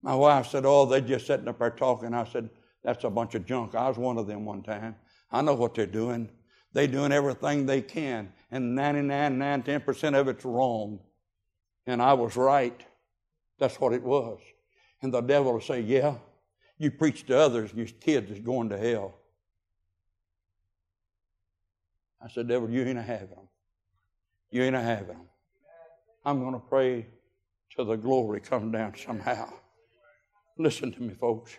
My wife said, oh, they're just sitting up there talking. I said, that's a bunch of junk. I was one of them one time. I know what they're doing. They're doing everything they can, and 10% of it's wrong. And I was right. That's what it was. And the devil will say, yeah, you preach to others, and your kids is going to hell. I said, devil, you ain't having them. You ain't having them. I'm going to pray till the glory comes down somehow. Listen to me, folks.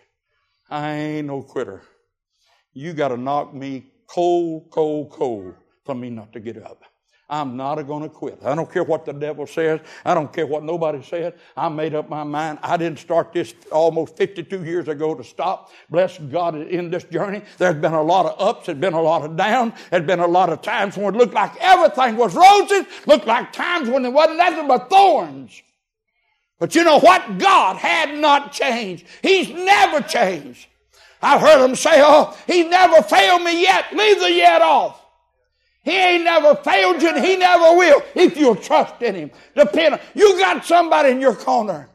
I ain't no quitter. You got to knock me cold for me not to get up. I'm not going to quit. I don't care what the devil says. I don't care what nobody said. I made up my mind. I didn't start this almost 52 years ago to stop. Bless God in this journey. There's been a lot of ups. There's been a lot of downs. There's been a lot of times when it looked like everything was roses. Looked like times when it wasn't nothing but thorns. But you know what? God had not changed. He's never changed. I've heard them say, oh, He never failed me yet. Leave the yet off. He ain't never failed you, and He never will if you'll trust in Him. Depend on. You got somebody in your corner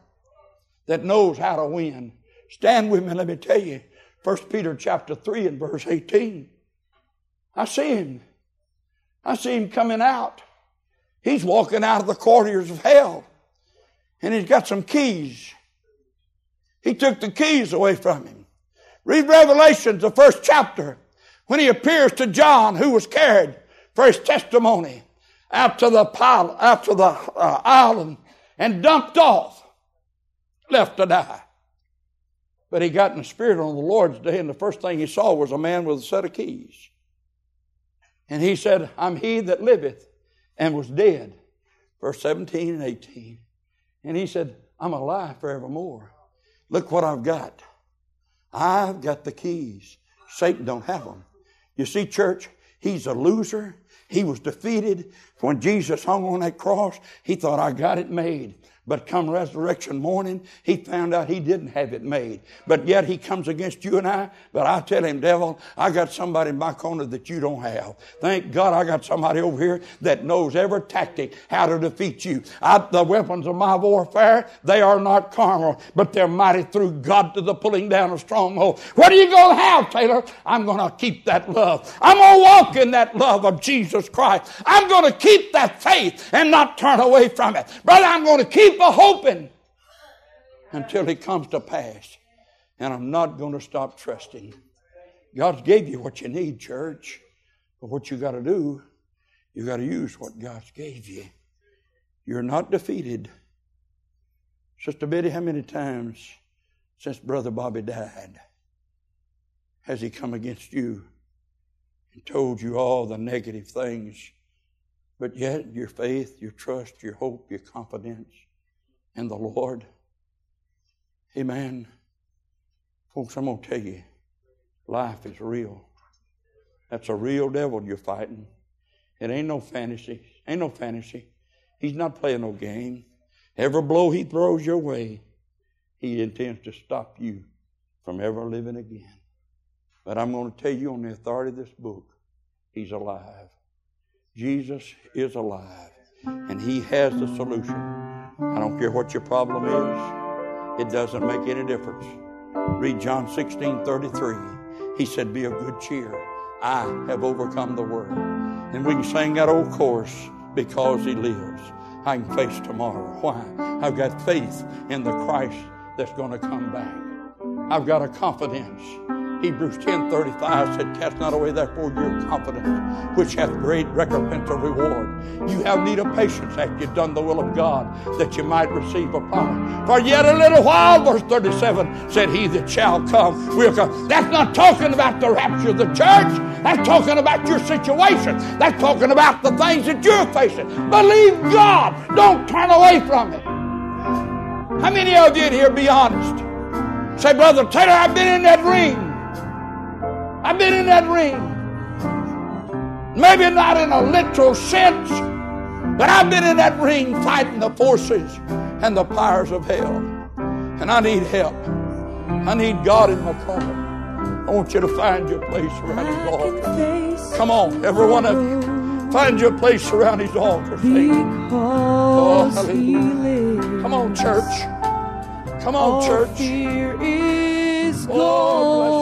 that knows how to win. Stand with me, let me tell you. 1 Peter chapter 3 and verse 18. I see him. I see him coming out. He's walking out of the corridors of hell. And he's got some keys. He took the keys away from him. Read Revelations, the first chapter, when he appears to John, who was carried for his testimony out to the island and dumped off, left to die. But he got in the Spirit on the Lord's day, and the first thing he saw was a man with a set of keys. And he said, I'm he that liveth and was dead. Verse 17 and 18. And he said, I'm alive forevermore. Look what I've got. I've got the keys. Satan don't have them. You see, church, he's a loser. He was defeated. When Jesus hung on that cross, he thought, I got it made. But come resurrection morning, he found out he didn't have it made. But yet he comes against you and I. But I tell him, devil, I got somebody in my corner that you don't have. Thank God I got somebody over here that knows every tactic how to defeat you. The weapons of my warfare, they are not carnal, but they're mighty through God to the pulling down of strongholds. What are you going to have, Taylor? I'm going to keep that love. I'm going to walk in that love of Jesus Christ. I'm going to keep that faith and not turn away from it. Brother, I'm going to keep a hoping until it comes to pass. And I'm not going to stop trusting. God's gave you what you need, church. But what you got to do, you got to use what God's gave you. You're not defeated. Sister Betty, how many times since Brother Bobby died has he come against you and told you all the negative things? But yet your faith, your trust, your hope, your confidence in the Lord. Amen. Folks, I'm going to tell you, life is real. That's a real devil you're fighting. It ain't no fantasy. Ain't no fantasy. He's not playing no game. Every blow he throws your way, he intends to stop you from ever living again. But I'm going to tell you on the authority of this book, he's alive. Jesus is alive. And he has the solution. I don't care what your problem is. It doesn't make any difference. Read John 16:33. He said, be of good cheer. I have overcome the world. And we can sing that old chorus, because he lives, I can face tomorrow. Why? I've got faith in the Christ that's going to come back. I've got a confidence. Hebrews 10:35 said, cast not away therefore your confidence, which hath great recompense of reward. You have need of patience after you've done the will of God, that you might receive a promise. For yet a little while, verse 37, said he that shall come will come. That's not talking about the rapture of the church. That's talking about your situation. That's talking about the things that you're facing. Believe God. Don't turn away from it. How many of you in here, be honest? Say, Brother Taylor, I've been in that ring. I've been in that ring. Maybe not in a literal sense, but I've been in that ring fighting the forces and the powers of hell. And I need help. I need God in my corner. I want you to find your place around his altar. Come on, every one of you. Find your place around his altar. Oh, hallelujah. Come on, church. Come on, church. Fear is Oh, gone.